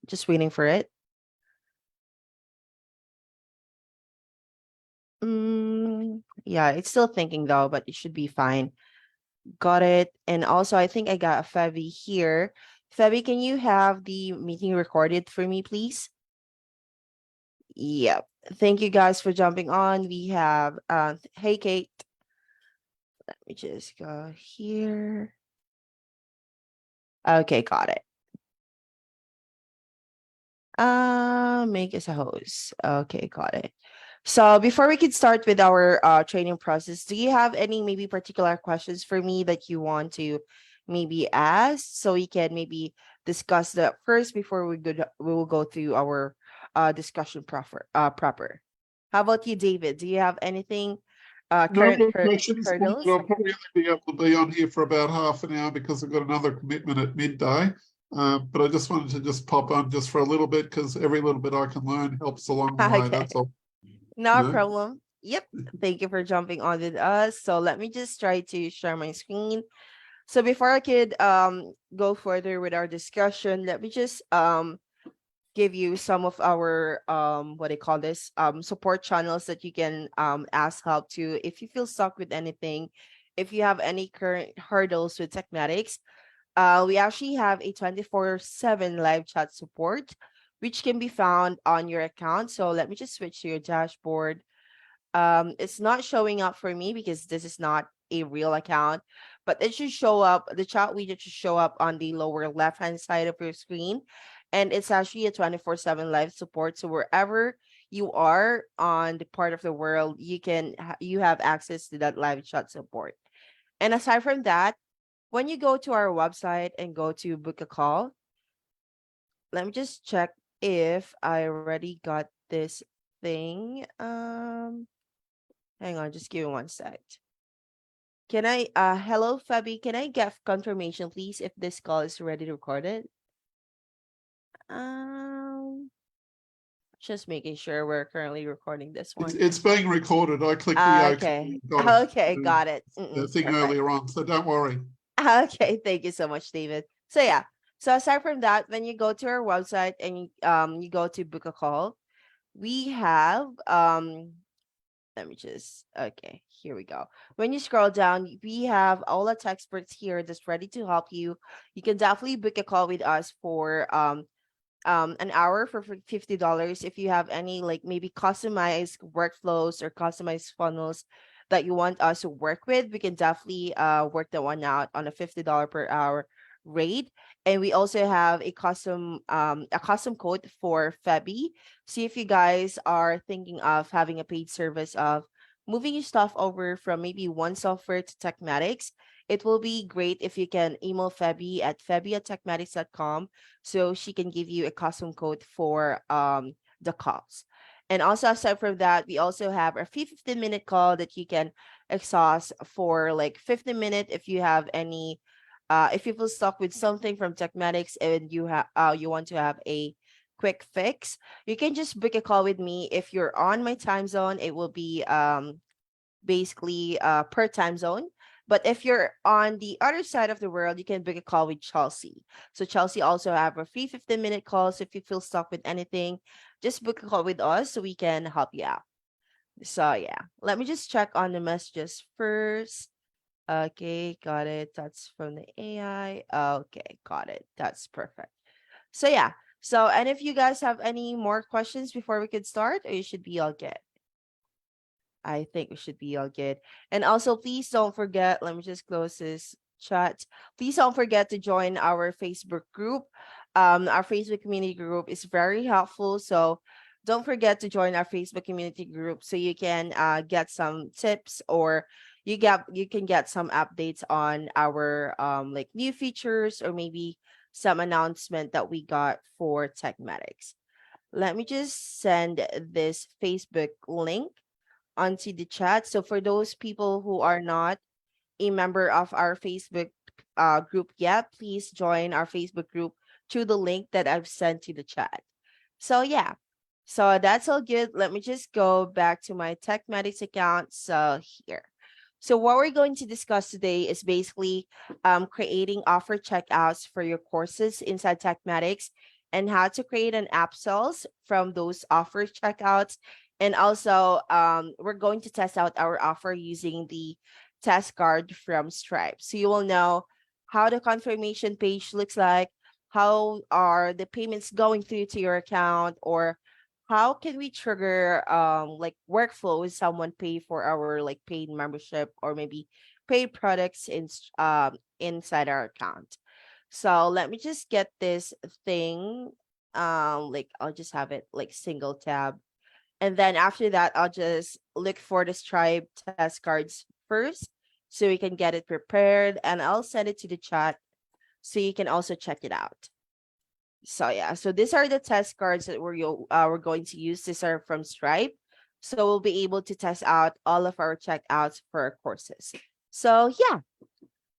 Just waiting for it. Yeah, it's still thinking though, but it should be fine. Got it. And also, I think I got a Febby here. Febby, can you have the meeting recorded for me, please? Yep. Thank you guys for jumping on. We have, hey, Kate. Let me just go here. Okay, got it. Make us a host. Okay, got it. So before we can start with our training process, do you have any maybe particular questions for me that you want to maybe ask so we can maybe discuss that first before we will go through our discussion proper. How about you, David? Do you have anything No current more questions. hurdles? I'll probably only be able to be on here for about half an hour because I've got another commitment at midday. But I just wanted to just pop on just for a little bit because every little bit I can learn helps along the way. Okay. That's all. No You know? problem. Yep. Thank you for jumping on with us. So let me just try to share my screen. So before I could go further with our discussion, let me just give you some of our what do you call this support channels that you can ask help to if you feel stuck with anything, if you have any current hurdles with Techmatics. We actually have a 24/7 live chat support which can be found on your account. So let me just switch to your dashboard. It's not showing up for me because this is not a real account, but it should show up, the chat widget should show up on the lower left hand side of your screen, and it's actually a 24/7 live support. So wherever you are on the part of the world, you have access to that live chat support. And aside from that, when you go to our website and go to book a call, let me just check if I already got this thing. Hang on, just give me one sec. Can I, hello, Fabi, can I get confirmation, please, if this call is already recorded? Um, just making sure we're currently recording this It's one. it's being recorded. I clicked the OK Okay. and got Okay, got it. the thing Perfect. earlier on, so don't worry. Okay, thank you so much, David. So yeah, so aside from that, when you go to our website and you go to book a call, we have let me just, okay, here we go. When you scroll down, we have all the experts here that's ready to help you. You can definitely book a call with us for an hour for $50. If you have any like maybe customized workflows or customized funnels that you want us to work with, we can definitely work that one out on a $50 per hour rate. And we also have a custom code for Febby. See if you guys are thinking of having a paid service of moving your stuff over from maybe one software to Techmatics. It will be great if you can email Febby at febby@techmatics.com so she can give you a custom code for the calls. And also aside from that, we also have a free 15-minute call that you can exhaust for like 15 minutes if you have any if you feel stuck with something from Techmatics and you want to have a quick fix. You can just book a call with me. If you're on my time zone, it will be basically per time zone. But if you're on the other side of the world, you can book a call with Chelsea. So Chelsea also have a free 15-minute call. So if you feel stuck with anything, just book a call with us so we can help you out. So yeah, let me just check on the messages first. Okay, got it. That's from the AI. Okay, got it. That's perfect. So yeah. So and if you guys have any more questions before we could start, or you should be all good. I think we should be all good. And also, please don't forget, let me just close this chat. Please don't forget to join our Facebook group. Our Facebook community group is very helpful. So don't forget to join our Facebook community group so you can get some tips or you can get some updates on our like new features or maybe some announcement that we got for Techmatics. Let me just send this Facebook link onto the chat. So for those people who are not a member of our Facebook group yet, please join our Facebook group through the link that I've sent to the chat. So yeah, so that's all good. Let me just go back to my Techmatics account. So here. So what we're going to discuss today is basically creating offer checkouts for your courses inside Techmatics and how to create an upsells from those offer checkouts. And also, we're going to test out our offer using the test card from Stripe. So you will know how the confirmation page looks like, how are the payments going through to your account, or how can we trigger like workflow when someone pay for our like paid membership or maybe paid products inside our account. So let me just get this thing. Like I'll just have it like single tab. And then after that, I'll just look for the Stripe test cards first so we can get it prepared, and I'll send it to the chat so you can also check it out. So yeah, so these are the test cards that we're going to use. These are from Stripe, so we'll be able to test out all of our checkouts for our courses. So yeah,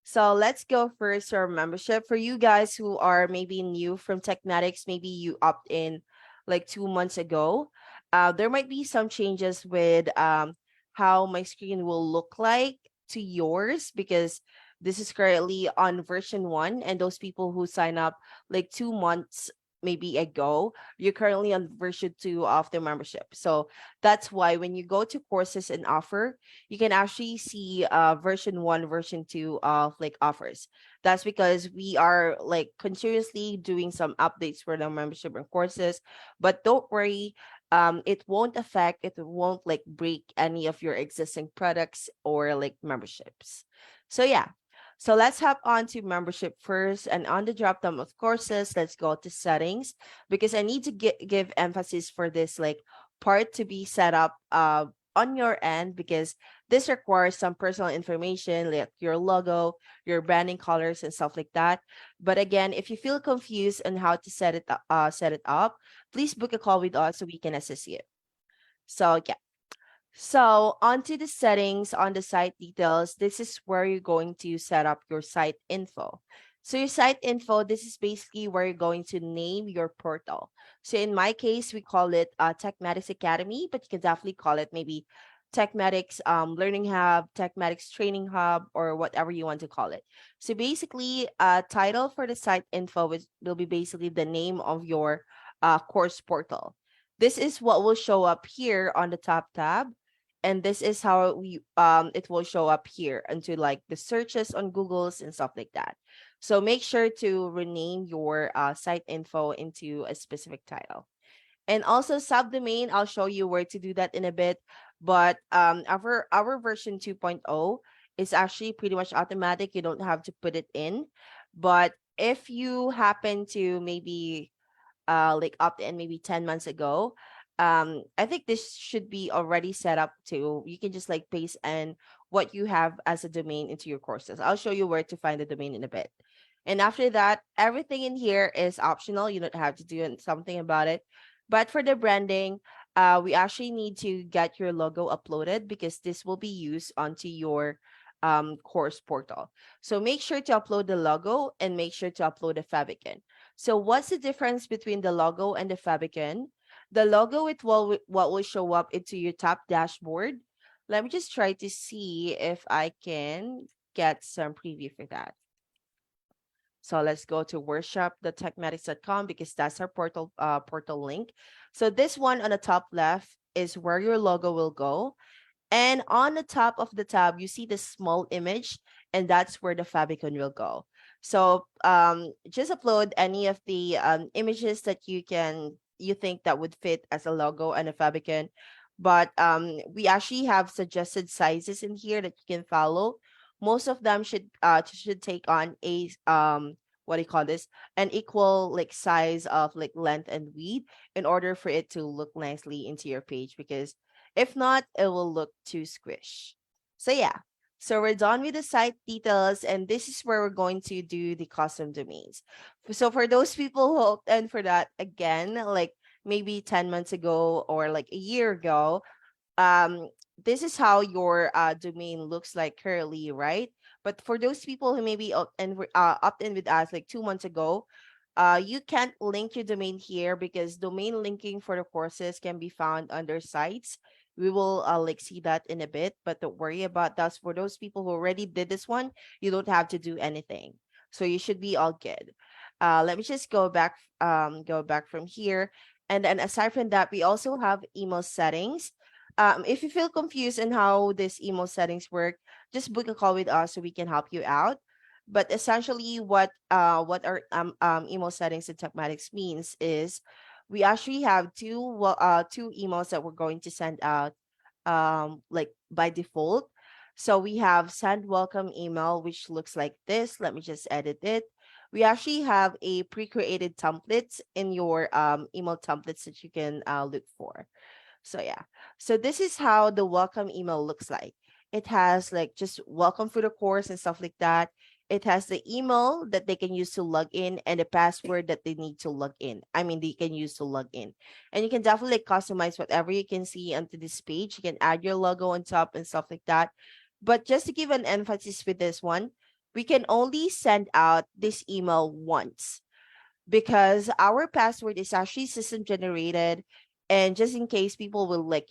so let's go first to our membership. For you guys who are maybe new from Technetics, maybe you opt in like 2 months ago. There might be some changes with how my screen will look like to yours, because this is currently on version 1, and those people who sign up like 2 months maybe ago, you're currently on version 2 of the membership. So that's why when you go to courses and offer, you can actually see version 1, version 2 of like offers. That's because we are like continuously doing some updates for the membership and courses. But don't worry, it won't affect, it won't like break any of your existing products or like memberships. So yeah, so let's hop on to membership first, and on the drop down of courses, let's go to settings, because I need to give emphasis for this like part to be set up on your end, because this requires some personal information like your logo, your branding colors, and stuff like that. But again, if you feel confused on how to set it up, please book a call with us so we can assist you. So yeah. So onto the settings on the site details, this is where you're going to set up your site info. So your site info, this is basically where you're going to name your portal. So in my case, we call it Techmatics Academy, but you can definitely call it maybe Techmatics Learning Hub, Techmatics Training Hub, or whatever you want to call it. So basically, title for the site info will be basically the name of your course portal. This is what will show up here on the top tab, and this is how we it will show up here into like the searches on Google's and stuff like that. So make sure to rename your site info into a specific title. And also subdomain, I'll show you where to do that in a bit. But our version 2.0 is actually pretty much automatic. You don't have to put it in. But if you happen to maybe like opt in maybe 10 months ago, I think this should be already set up too. You can just like paste in what you have as a domain into your courses. I'll show you where to find the domain in a bit. And after that, everything in here is optional. You don't have to do something about it. But for the branding, we actually need to get your logo uploaded, because this will be used onto your course portal. So make sure to upload the logo and make sure to upload the favicon. So what's the difference between the logo and the favicon? The logo, it will what will show up into your top dashboard. Let me just try to see if I can get some preview for that. So let's go to workshop.techmatics.com, because that's our portal link. So this one on the top left is where your logo will go. And on the top of the tab, you see the small image, and that's where the favicon will go. So just upload any of the images that you think that would fit as a logo and a favicon. But we actually have suggested sizes in here that you can follow. Most of them should take on a what do you call this, an equal like size of like length and width, in order for it to look nicely into your page, because if not, it will look too squish. So yeah. So we're done with the site details, and this is where we're going to do the custom domains. So for those people who opt in for that again, like maybe 10 months ago or like a year ago, um this is how your domain looks like currently, right? But for those people who maybe opt in with us like 2 months ago, you can't link your domain here, because domain linking for the courses can be found under sites. We will like see that in a bit, but don't worry about that. For those people who already did this one, you don't have to do anything, so you should be all good. Let me just go back from here. And then aside from that, we also have email settings. If you feel confused on how this email settings work, just book a call with us so we can help you out. But essentially, what our email settings in Techmatics means is we actually have two emails that we're going to send out like by default. So we have send welcome email, which looks like this. Let me just edit it. We actually have a pre-created templates in your email templates that you can look for. So yeah. So this is how the welcome email looks like. It has like just welcome for the course and stuff like that. It has the email that they can use to log in and the password that they need to log in. I mean, they can use to log in. And you can definitely customize whatever you can see onto this page. You can add your logo on top and stuff like that. But just to give an emphasis with this one, we can only send out this email once because our password is actually system generated, and just in case people will like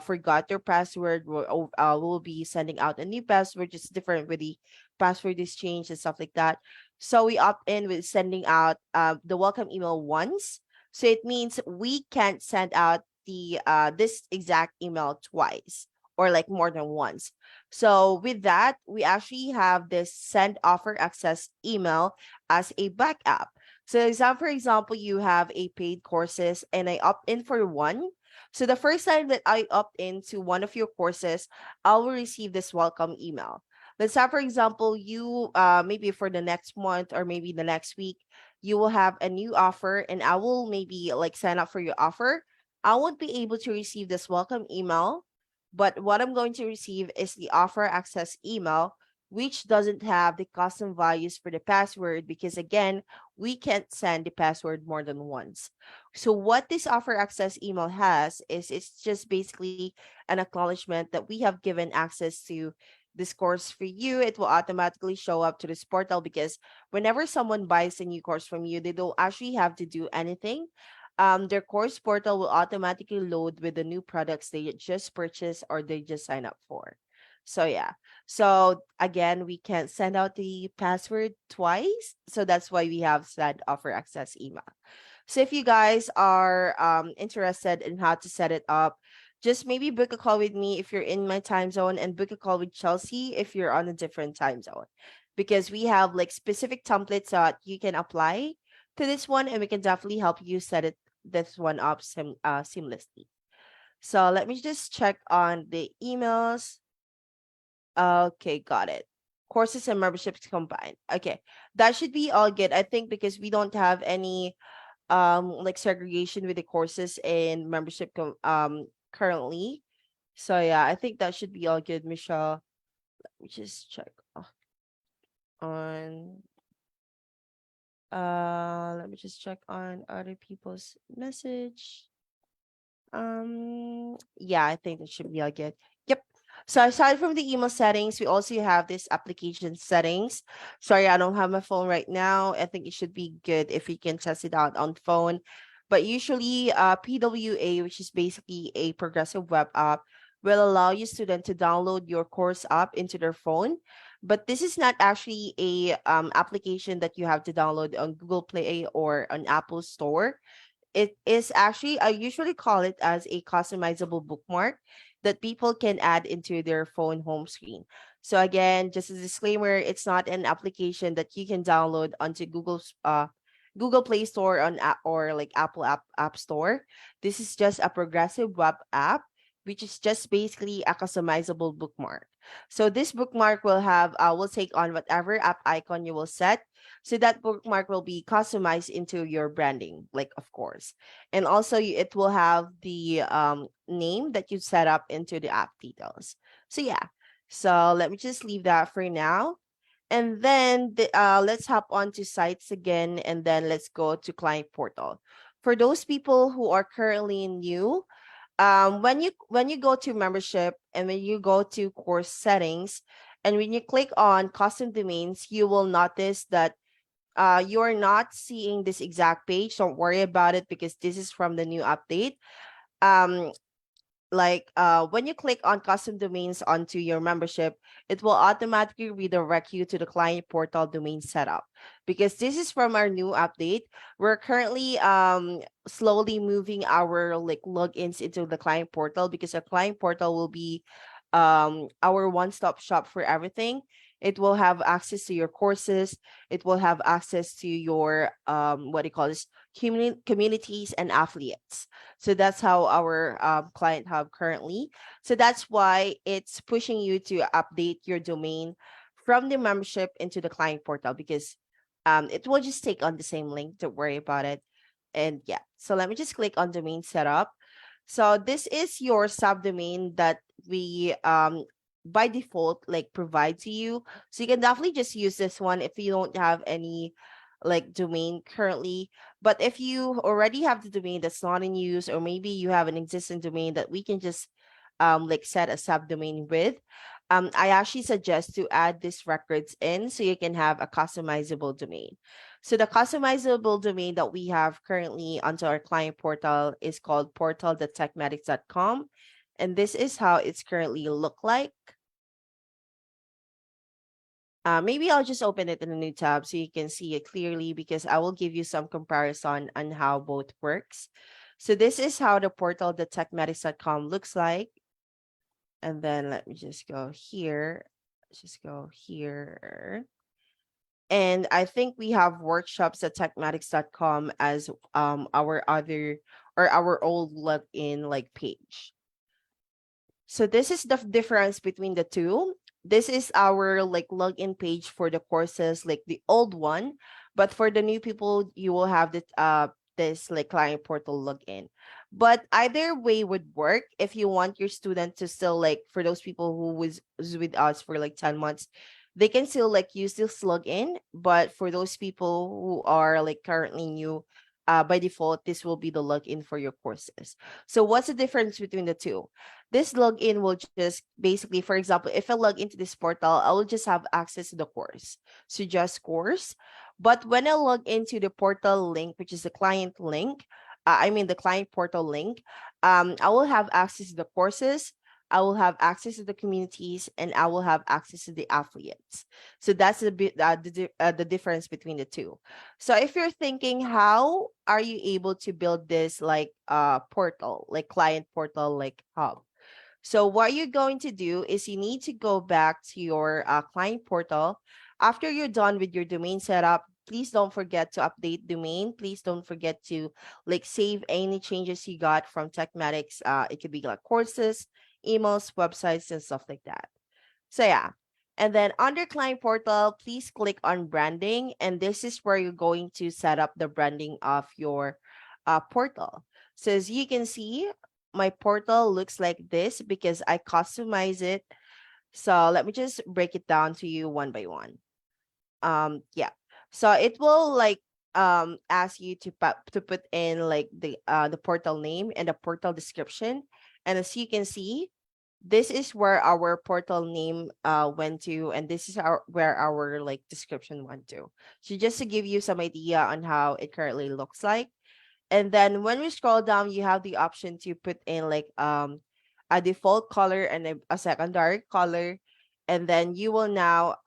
forgot their password, we'll be sending out a new password just different with the password is changed and stuff like that. So we opt in with sending out the welcome email once. So it means we can't send out the this exact email twice or like more than once. So with that, we actually have this send offer access email as a backup. So for example, you have a paid courses and I opt in for one. So the first time that I opt into one of your courses, I will receive this welcome email. Let's say, for example, you maybe for the next month or maybe the next week, you will have a new offer and I will maybe like sign up for your offer. I won't be able to receive this welcome email, but what I'm going to receive is the offer access email, which doesn't have the custom values for the password because again, we can't send the password more than once. So what this offer access email has is it's just basically an acknowledgement that we have given access to this course for you. It will automatically show up to this portal because whenever someone buys a new course from you, they don't actually have to do anything. Their course portal will automatically load with the new products they just purchased or they just sign up for. So yeah. So again, we can't send out the password twice. So that's why we have send offer access email. So if you guys are interested in how to set it up, just maybe book a call with me if you're in my time zone and book a call with Chelsea if you're on a different time zone. Because we have like specific templates that you can apply to this one and we can definitely help you set it this one up seamlessly. So let me just check on the emails. Okay, got it. Courses and memberships combined. Okay. That should be all good. I think because we don't have any like segregation with the courses and membership currently. So yeah, I think that should be all good, Michelle. Let me just check on let me just check on other people's message. Yeah, I think that should be all good. Yep. So aside from the email settings, we also have this application settings. Sorry, I don't have my phone right now. I think it should be good if you can test it out on phone. But usually, PWA, which is basically a progressive web app, will allow you student to download your course app into their phone. But this is not actually a application that you have to download on Google Play or on Apple Store. It is actually, I usually call it as a customizable bookmark that people can add into their phone home screen. So again, just a disclaimer, it's not an application that you can download onto Google Play Store or like Apple App Store. This is just a progressive web app, which is just basically a customizable bookmark. So this bookmark will take on whatever app icon you will set, so that bookmark will be customized into your branding, like of course. And also it will have the name that you set up into the app details. So yeah. So let me just leave that for now. And then let's hop on to sites again and then let's go to client portal. For those people who are currently new, when you go to membership and when you go to course settings and when you click on custom domains, you will notice that you're not seeing this exact page. Don't worry about it because this is from the new update. um like when you click on custom domains onto your membership, it will automatically redirect you to the client portal domain setup, because this is from our new update. We're currently slowly moving our like logins into the client portal, because our client portal will be our one-stop shop for everything. It will have access to your courses, it will have access to your what do you call this, communities and affiliates. So that's how our client hub currently. So that's why it's pushing you to update your domain from the membership into the client portal, because it will just take on the same link. Don't worry about it. And yeah, so let me just click on domain setup. So this is your subdomain that we by default like provide to you. So you can definitely just use this one if you don't have any like domain currently. But if you already have the domain that's not in use, or maybe you have an existing domain that we can just like set a subdomain with, I actually suggest to add these records in so you can have a customizable domain. So the customizable domain that we have currently onto our client portal is called portal.techmedics.com. And this is how it's currently look like. Maybe I'll just open it in a new tab so you can see it clearly, because I will give you some comparison on how both works. So this is how the portal.techmedics.com looks like. And then let me just go here. Let's just go here. And I think we have workshops at techmatics.com as our other or our old login like page. So this is the difference between the two. This is our like login page for the courses, like the old one. But for the new people, you will have this like client portal login. But either way would work if you want your student to still like, for those people who was with us for like 10 months, they can still like use this login. But for those people who are like currently new, by default, this will be the login for your courses. So what's the difference between the two? This login will just basically, for example, if I log into this portal, I will just have access to the course. So just course. But when I log into the portal link, which is the client link, I mean the client portal link, I will have access to the courses, I will have access to the communities, and I will have access to the affiliates. So that's a bit the difference between the two. So if you're thinking, how are you able to build this like portal, like client portal, like hub? So what you're going to do is you need to go back to your client portal. After you're done with your domain setup, please don't forget to update domain. Please don't forget to like save any changes you got from Techmatics. It could be like courses, emails, websites, and stuff like that. So yeah. And then under client portal, please click on branding. And this is where you're going to set up the branding of your portal. So as you can see, my portal looks like this because I customize it. So let me just break it down to you one by one. Yeah. So it will like ask you to put in like the portal name and the portal description. And as you can see, this is where our portal name went to, and this is our where our like description went to. So just to give you some idea on how it currently looks like. And then when we scroll down, you have the option to put in like a default color and a secondary color. And then you will now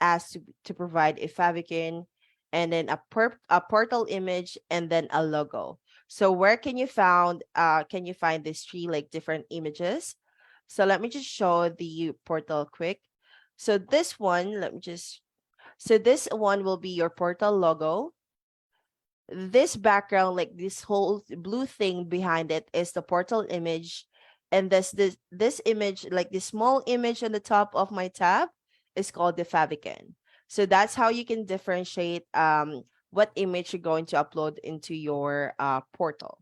ask to provide a favicon, and then a portal image, and then a logo. So where can you find these three like different images? So let me just show the portal quick. So this one, so this one will be your portal logo. This background, like this whole blue thing behind it, is the portal image. And this image, like this small image on the top of my tab, is called the favicon. So that's how you can differentiate what image you're going to upload into your portal.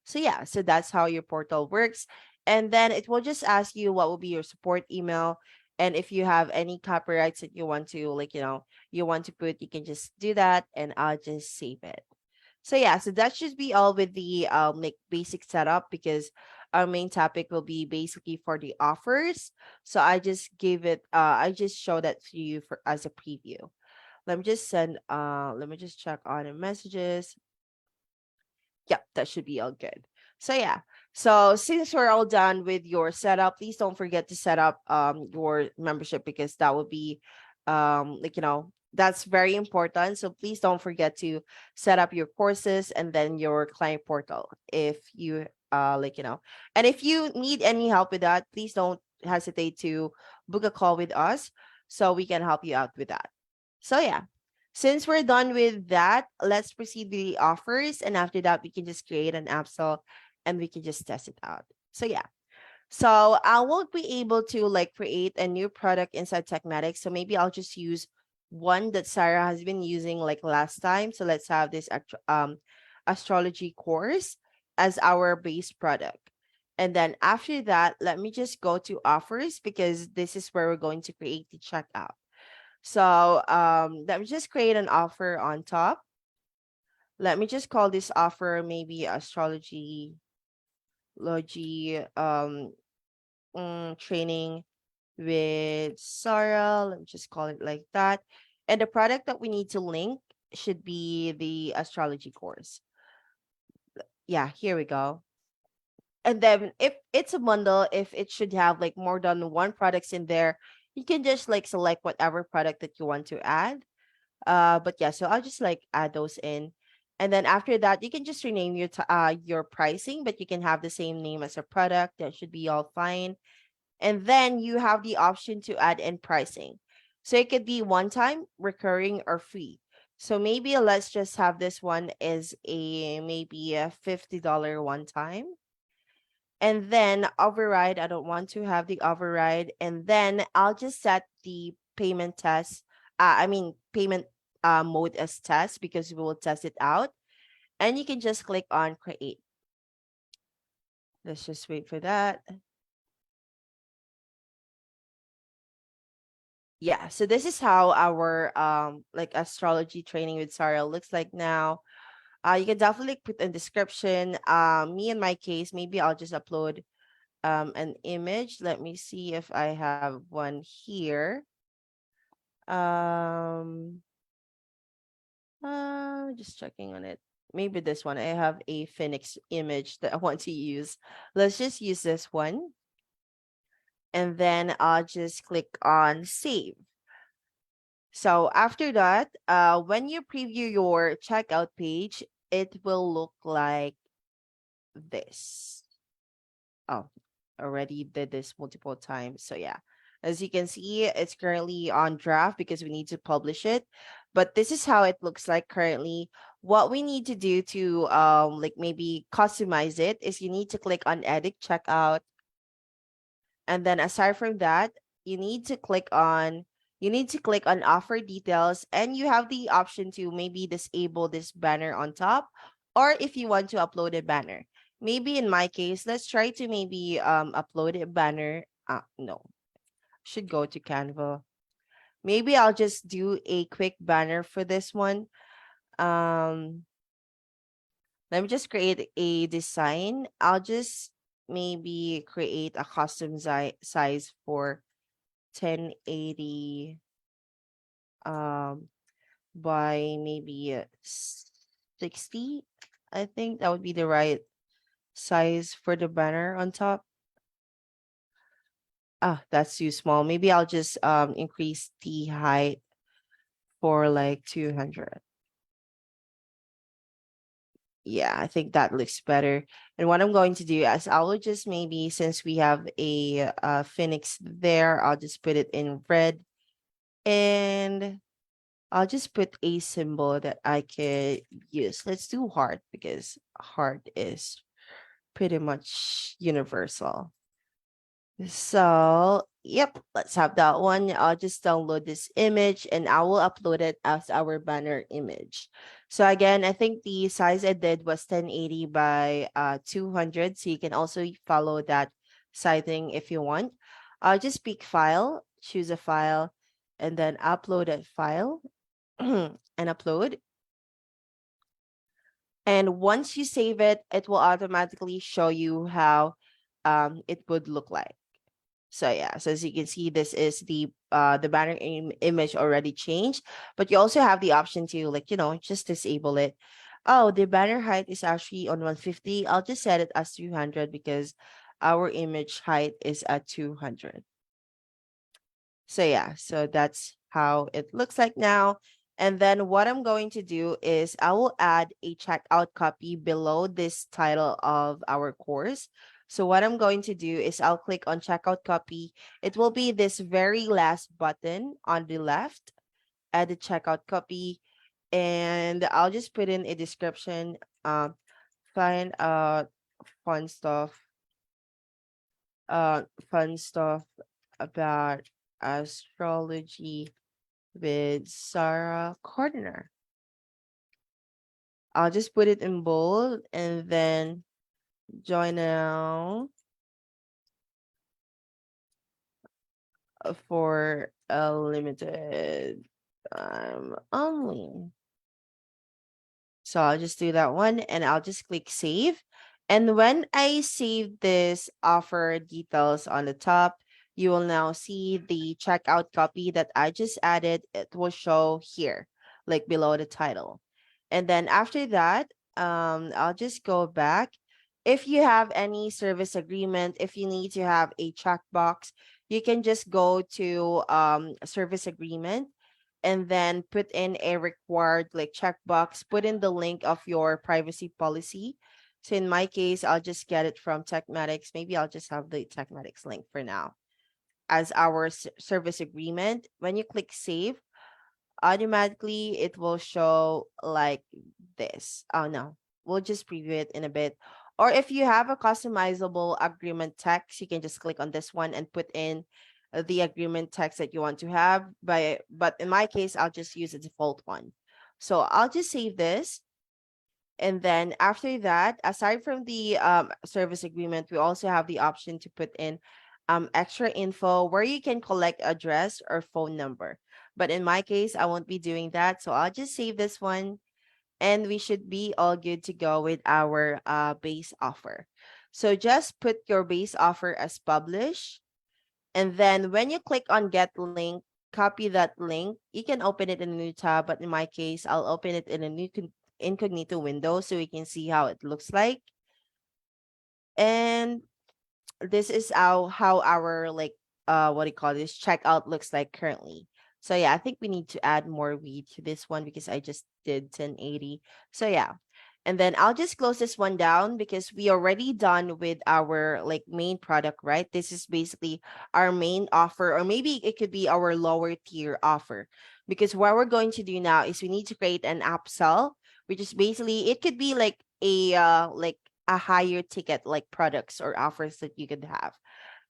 So yeah, so that's how your portal works. And then it will just ask you what will be your support email. And if you have any copyrights that you want to like, you want to put, you can just do that, and I'll just save it. So yeah, so that should be all with the like basic setup, because our main topic will be basically for the offers. So I just show that to you for as a preview. Let me just check on the messages. Yep, that should be all good. So yeah. So since we're all done with your setup, please don't forget to set up your membership, because that would be that's very important. So please don't forget to set up your courses and then your client portal if you and if you need any help with that, please don't hesitate to book a call with us so we can help you out with that. So yeah. Since we're done with that, let's proceed with the offers. And after that, we can just create an app sale and we can just test it out. So yeah. So I won't be able to like create a new product inside Techmatics. So maybe I'll just use one that Sarah has been using like last time. So let's have this astrology course as our base product. And then after that, let me just go to offers, because this is where we're going to create the checkout. So let me just create an offer on top. Let me just call this offer maybe astrology logi training with Sarah. Let me just call it like that. And the product that we need to link should be the astrology course. Yeah, here we go. And then if it's a bundle, if it should have like more than one products in there, you can just like select whatever product that you want to add. But yeah, so I'll just like add those in. And then after that, you can just rename your pricing, but you can have the same name as a product. That should be all fine. And then you have the option to add in pricing. So it could be one time, recurring, or free. So maybe let's just have this one is a maybe a $50 one time. And then override, I don't want to have the override. And then I'll just set the payment test. Payment mode as test, because we will test it out. And you can just click on create. Let's just wait for that. Yeah, so this is how our like astrology training with Sarah looks like now. You can definitely put in description. Me in my case, maybe I'll just upload an image. Let me see if I have one here. Um just checking on it. Maybe this one. I have a Phoenix image that I want to use. Let's just use this one. And then I'll just click on save. So after that, when you preview your checkout page, it will look like this. Oh, already did this multiple times. So yeah, as you can see, it's currently on draft because we need to publish it. But this is how it looks like currently. What we need to do to like maybe customize it is you need to click on edit checkout. And then aside from that, you need to click on offer details, and you have the option to maybe disable this banner on top, or if you want to upload a banner. Maybe in my case, let's try to maybe upload a banner. No, should go to Canva. Maybe I'll just do a quick banner for this one. Um Let me just create a design. I'll just maybe create a custom size for 1080 um by maybe 60. I think that would be the right size for the banner on top. Ah, that's too small. Maybe I'll just increase the height for like 200. Yeah, I think that looks better. And what I'm going to do is I will just maybe, since we have a phoenix there, I'll just put it in red, and I'll just put a symbol that I could use. Let's do heart, because heart is pretty much universal. So, yep, let's have that one. I'll just download this image and I will upload it as our banner image. So again, I think the size I did was 1080 by 200. So you can also follow that sizing if you want. Just pick file, choose a file, and then upload that file and upload. And once you save it, it will automatically show you how it would look like. So yeah, so as you can see, this is the banner image already changed, but you also have the option to like, just disable it. Oh, the banner height is actually on 150. I'll just set it as 200 because our image height is at 200. So yeah, so that's how it looks like now. And then what I'm going to do is I will add a checkout copy below this title of our course. So what I'm going to do is I'll click on checkout copy. It will be this very last button on the left, add the checkout copy, and I'll just put in a description. Find fun stuff, uh, fun stuff about astrology with Sarah Cordner. I'll just put it in bold and then join now for a limited time only. So I'll just do that one and I'll just click save. And when I save this offer details on the top, you will now see the checkout copy that I just added. It will show here, like below the title. And then after that, I'll just go back. If you have any service agreement, if you need to have a checkbox, you can just go to service agreement and then put in a required like checkbox, put in the link of your privacy policy. So in my case, I'll just get it from Techmatics. Maybe I'll just have the Techmatics link for now as our service agreement. When you click save, automatically it will show like this. Oh no, we'll just preview it in a bit. Or if you have a customizable agreement text, you can just click on this one and put in the agreement text that you want to have. But in my case, I'll just use the default one. So I'll just save this. And then after that, aside from the service agreement, we also have the option to put in extra info where you can collect address or phone number. But in my case, I won't be doing that. So I'll just save this one and we should be all good to go with our base offer. So just put your base offer as publish. And then when you click on get link, copy that link. You can open it in a new tab, but in my case, I'll open it in a new incognito window so we can see how it looks like. And this is how our like what do you call this checkout looks like currently. So yeah, I think we need to add more weed to this one because I just did 1080. So yeah. And then I'll just close this one down because we already done with our like main product, right? This is basically our main offer, or maybe it could be our lower tier offer. Because what we're going to do now is we need to create an upsell, which is basically it could be like a higher ticket like products or offers that you could have.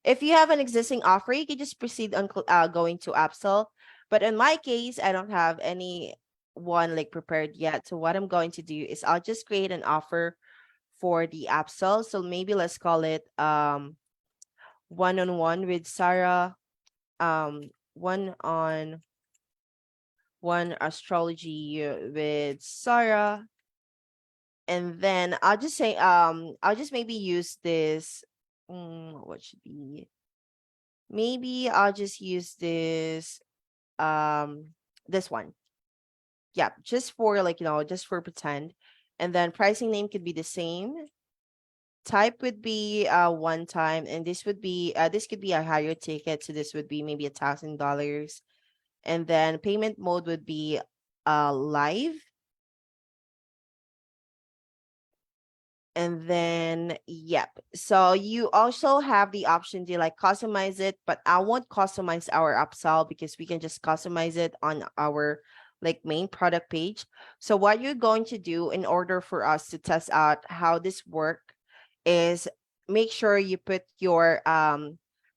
If you have an existing offer, you can just proceed on going to upsell. But in my case, I don't have any one like prepared yet. So what I'm going to do is I'll just create an offer for the upsell. So maybe let's call it one-on-one with Sarah, one on one astrology with Sarah. And then I'll just say I'll just maybe use this what should be, maybe I'll just use this one. Yeah, just for like just for pretend. And then pricing name could be the same. Type would be one time, and this would be this could be a higher ticket, so this would be maybe $1,000. And then payment mode would be live. And then, yep. So you also have the option to like customize it, but I won't customize our upsell because we can just customize it on our like main product page. So what you're going to do in order for us to test out how this work is make sure you put your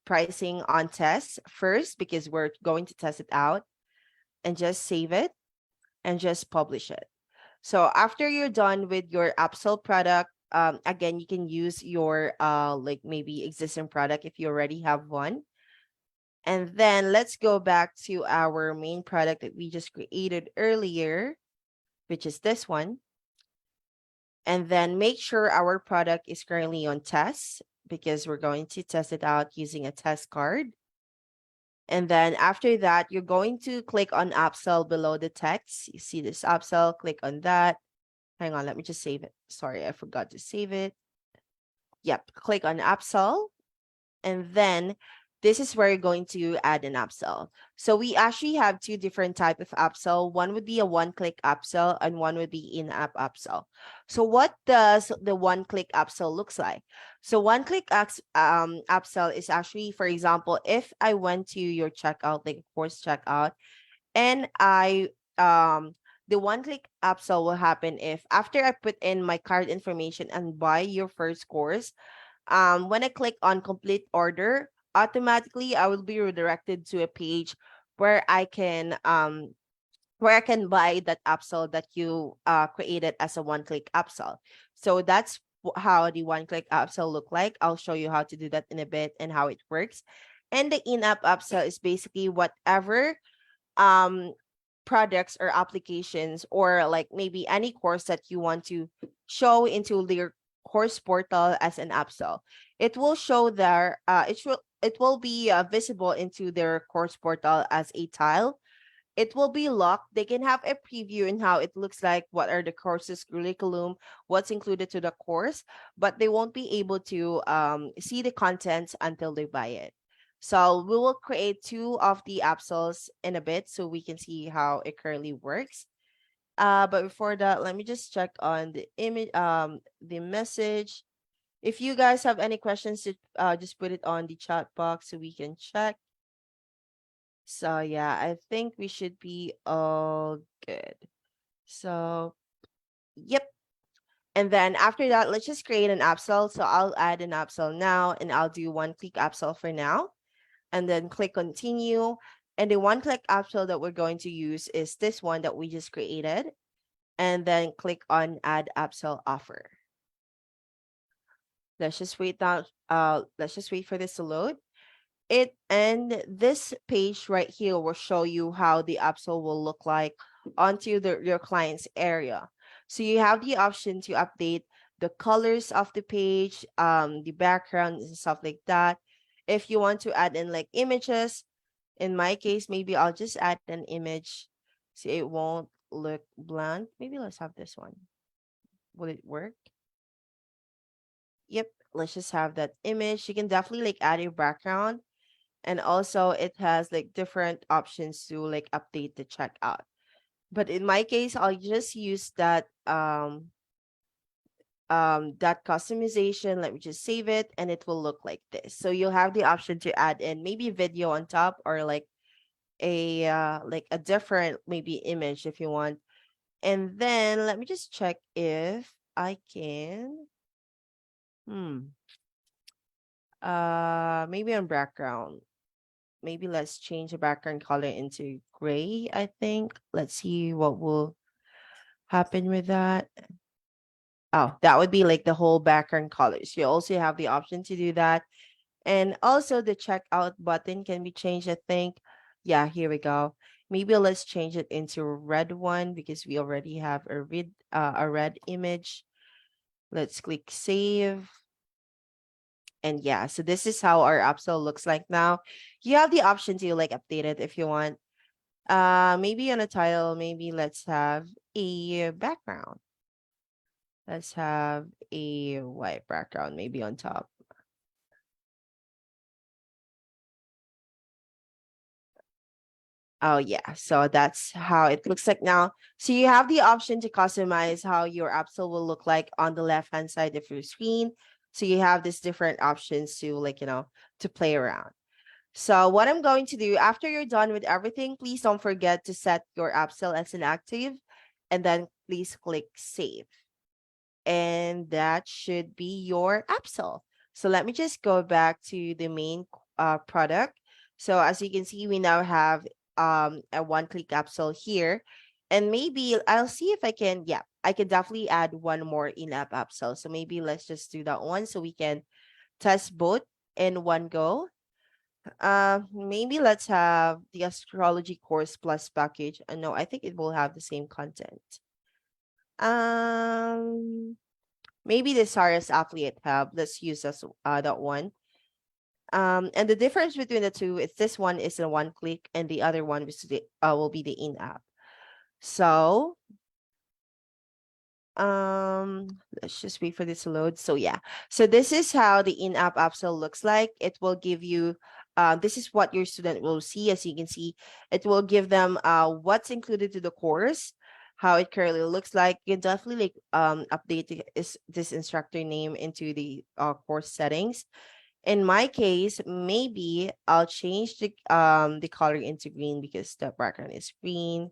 pricing on test first because we're going to test it out, and just save it and just publish it. So after you're done with your upsell product, again, you can use your like maybe existing product if you already have one. And then let's go back to our main product that we just created earlier, which is this one. And then make sure our product is currently on test because we're going to test it out using a test card. And then after that, you're going to click on upsell below the text. You see this upsell, click on that. Hang on, let me just save it. Sorry, I forgot to save it. Yep, click on Upsell, and then this is where you're going to add an upsell. So we actually have two different type of upsell. One would be a one-click upsell, and one would be in-app upsell. So what does the one-click upsell looks like? So one-click upsell is actually, for example, if I went to your checkout, like course checkout, and I the one-click upsell will happen if after I put in my card information and buy your first course, when I click on complete order, automatically I will be redirected to a page where I can buy that upsell that you created as a one-click upsell. So that's how the one-click upsell look like. I'll show you how to do that in a bit and how it works. And the in-app upsell is basically whatever um products or applications, or like maybe any course that you want to show into your course portal as an upsell. It will show there, it will be visible into their course portal as a tile. It will be locked. They can have a preview in how it looks like, what are the courses curriculum, what's included to the course, but they won't be able to see the contents until they buy it. So we will create two of the upsells in a bit so we can see how it currently works. But before that, let me just check on the image, the message. If you guys have any questions, just put it on the chat box so we can check. So yeah, I think we should be all good. So yep. And then after that, let's just create an upsell. So I'll add an upsell now, and I'll do one click upsell for now, and then click continue. And the one click upsell that we're going to use is this one that we just created. And then click on add upsell offer. Let's just wait for this to load. It and this page right here will show you how the upsell will look like onto your client's area. So you have the option to update the colors of the page, the background and stuff like that. If you want to add in like images, in my case, maybe I'll just add an image so it won't look bland. Maybe let's have this one. Will it work? Yep, let's just have that image. You can definitely like add your background, and also it has like different options to like update the checkout. But in my case, I'll just use that customization. Let me just save it, and it will look like this. So you'll have the option to add in maybe video on top, or like a different maybe image if you want. And then let me just check if I can maybe on background. Maybe let's change the background color into gray, I think. Let's see what will happen with that. Oh, that would be like the whole background colors. You also have the option to do that. And also the checkout button can be changed, I think. Yeah, here we go. Maybe let's change it into a red one because we already have a red image. Let's click save. And yeah, so this is how our upsell looks like now. You have the option to like update it if you want. Maybe on a title, maybe let's have a background. Let's have a white background, maybe on top. Oh yeah, so that's how it looks like now. So you have the option to customize how your upsell will look like on the left hand side of your screen. So you have these different options to like, to play around. So what I'm going to do after you're done with everything, please don't forget to set your upsell as inactive, and then please click save. And that should be your upsell. So let me just go back to the main product. So as you can see, we now have a one-click upsell here. And maybe I'll see if I can, yeah, I can definitely add one more in-app upsell. So maybe let's just do that one so we can test both in one go. Maybe let's have the astrology course plus package. No, I think it will have the same content. Um, Maybe the Saras affiliate hub. Let's use that one. And the difference between the two is this one is a one click, and the other one will be the in app. So Let's just wait for this to load. So yeah, so this is how the in-app upsell looks like. It will give you this is what your student will see. As you can see, it will give them what's included to the course, how it currently looks like. You can definitely like update this instructor name into the course settings. In my case, maybe I'll change the color into green because the background is green.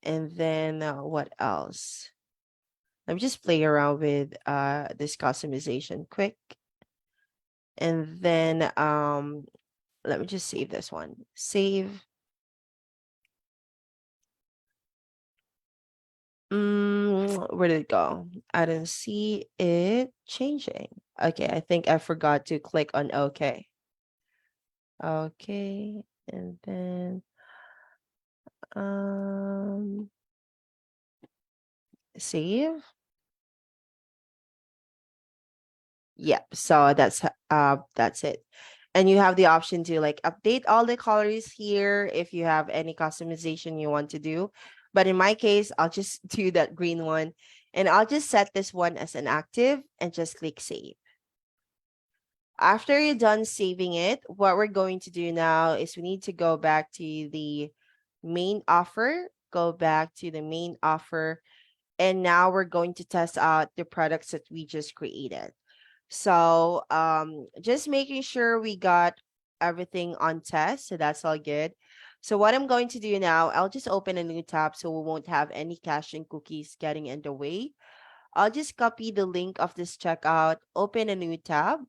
And then what else? Let me just play around with this customization quick. And then let me just save this one. Save. Where did it go? I didn't see it changing. Okay, I think I forgot to click on OK. Okay, and then um save. Yep. So that's it. And you have the option to like update all the colors here if you have any customization you want to do. But in my case, I'll just do that green one and I'll just set this one as an active and just click save. After you're done saving it, what we're going to do now is we need to go back to the main offer, go back to the main offer, and now we're going to test out the products that we just created. So just making sure we got everything on test. So that's all good. So what I'm going to do now, I'll just open a new tab so we won't have any cache and cookies getting in the way. I'll just copy the link of this checkout, open a new tab.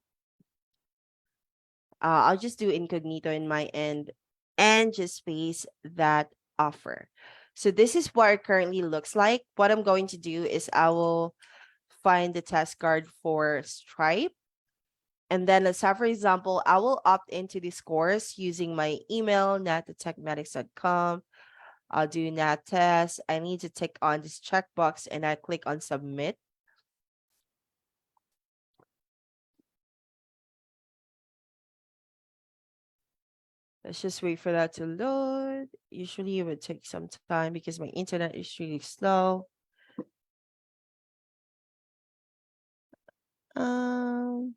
I'll just do incognito in my end and just paste that offer. So this is what it currently looks like. What I'm going to do is I will find the test card for Stripe. And then let's have, for example, I will opt into this course using my email, nat@techmedics.com. I'll do nat test. I need to tick on this checkbox and I click on submit. Let's just wait for that to load. Usually it would take some time because my internet is really slow. Um,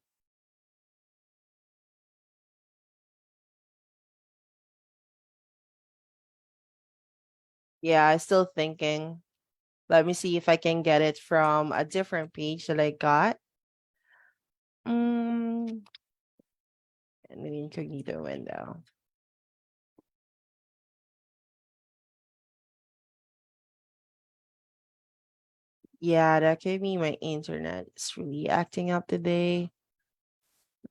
yeah, I'm still thinking. Let me see if I can get it from a different page that I got. And the incognito window. Yeah, that could be my internet. It's really acting up today.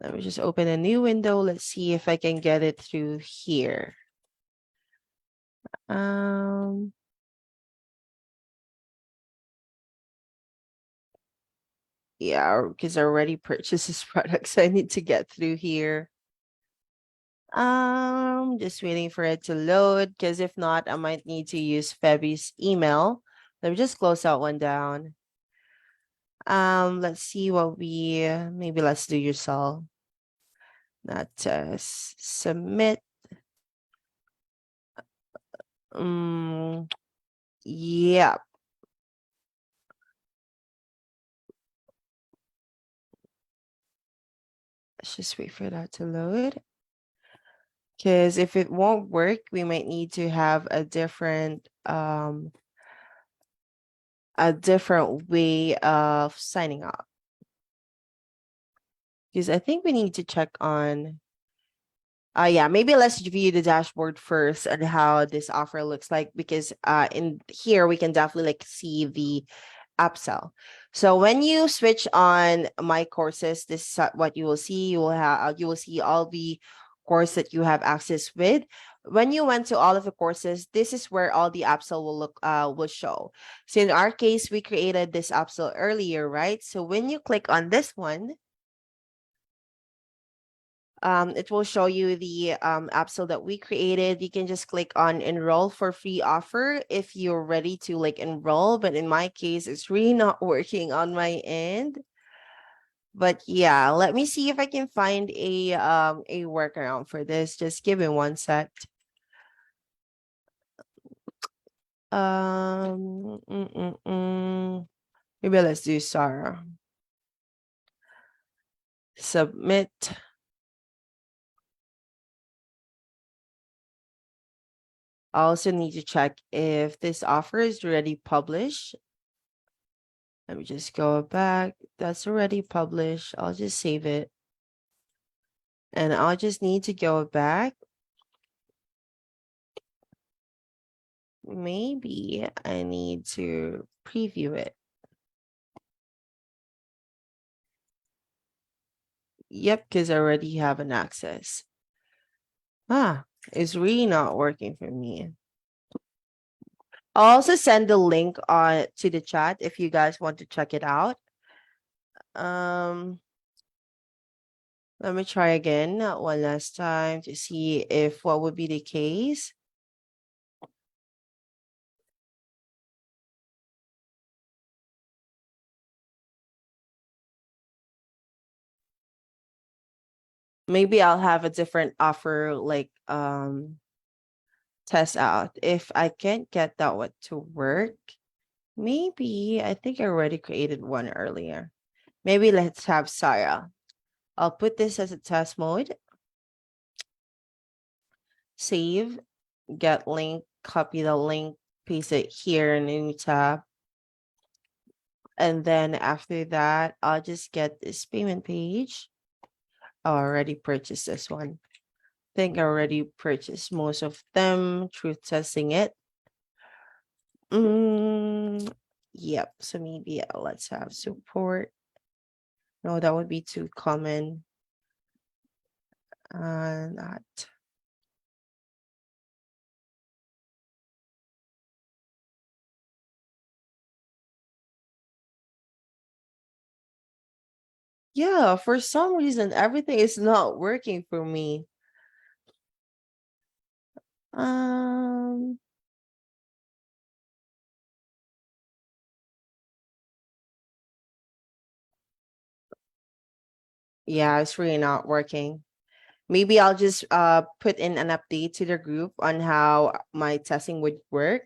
Let me just open a new window. Let's see if I can get it through here. Um, yeah, because I already purchased this product, so I need to get through here. Just waiting for it to load, because if not, I might need to use Febby's email. Let me just close that one down. Let's see what maybe let's do yourself. Not submit. Yeah. Let's just wait for that to load. Because if it won't work, we might need to have a different way of signing up. Because I think we need to check on yeah, maybe let's view the dashboard first and how this offer looks like, because in here we can definitely like see the upsell. So when you switch on my courses, this is what you will see. You will see all the course that you have access with. When you went to all of the courses, this is where all the upsell will show. So in our case, we created this upsell earlier, right? So when you click on this one, it will show you the upsell that we created. You can just click on enroll for free offer if you're ready to like enroll. But in my case, it's really not working on my end. But yeah, let me see if I can find a workaround for this. Just give me one sec. Um, mm, mm, mm. Maybe let's do Sarah. Submit. I also need to check if this offer is already published. Let me just go back. That's already published. I'll just save it. And I'll just need to go back. Maybe I need to preview it. Yep, because I already have an access. It's really not working for me. I'll also send the link on to the chat if you guys want to check it out. Um, let me try again one last time to see if what would be the case. Maybe I'll have a different offer like test out. If I can't get that one to work, maybe I think I already created one earlier. Maybe let's have Sarah. I'll put this as a test mode. Save, get link, copy the link, paste it here in a new tab. And then after that, I'll just get this payment page. I already purchased this one. I think I already purchased most of them through testing it. Yep. So maybe let's have support. No, that would be too common. Not. Yeah, for some reason, everything is not working for me. Um, yeah, it's really not working. Maybe I'll just put in an update to the group on how my testing would work.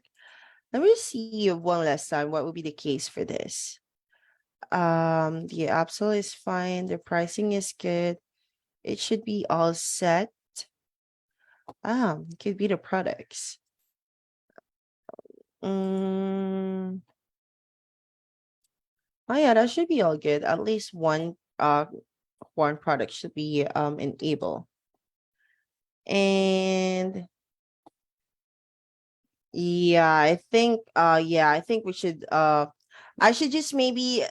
Let me see one last time what would be the case for this. The Upsell is fine, the pricing is good. It should be all set. Could be the products. Mm, oh yeah, that should be all good. At least one product should be enabled. And yeah, I think we should I should just maybe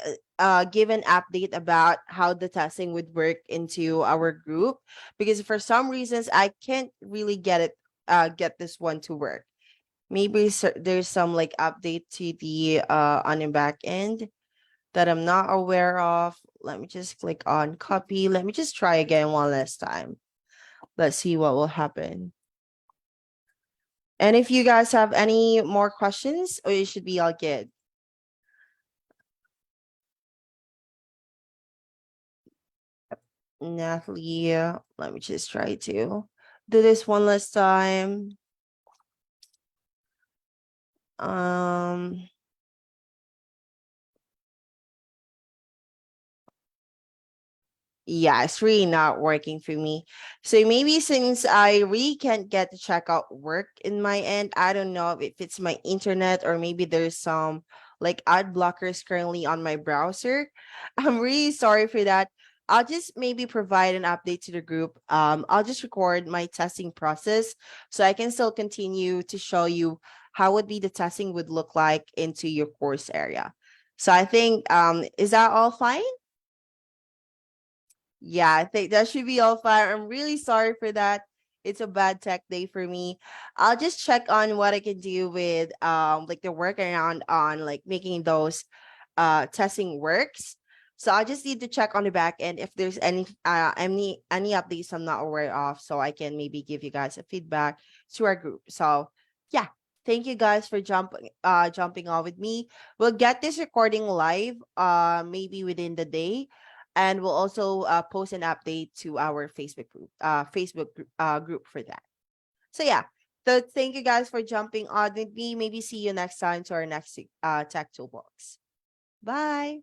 give an update about how the testing would work into our group, because for some reasons I can't really get this one to work. Maybe there's some like update to the on the back end that I'm not aware of. Let me just click on copy. Let me just try again one last time. Let's see what will happen. And if you guys have any more questions, or it should be all good. Natalie, let me just try to do this one last time. Um, yeah, it's really not working for me. So maybe since I really can't get the checkout work in my end, I don't know if it's my internet or maybe there's some like ad blockers currently on my browser. I'm really sorry for that. I'll just maybe provide an update to the group. I'll just record my testing process so I can still continue to show you how would be the testing would look like into your course area. So I think is that all fine? Yeah, I think that should be all fine. I'm really sorry for that. It's a bad tech day for me. I'll just check on what I can do with like the workaround on like making those testing works. So I just need to check on the back end if there's any updates I'm not aware of, so I can maybe give you guys a feedback to our group. So yeah, thank you guys for jumping on with me. We'll get this recording live maybe within the day, and we'll also post an update to our Facebook group for that. So yeah, so thank you guys for jumping on with me. Maybe see you next time to our next tech toolbox. Bye.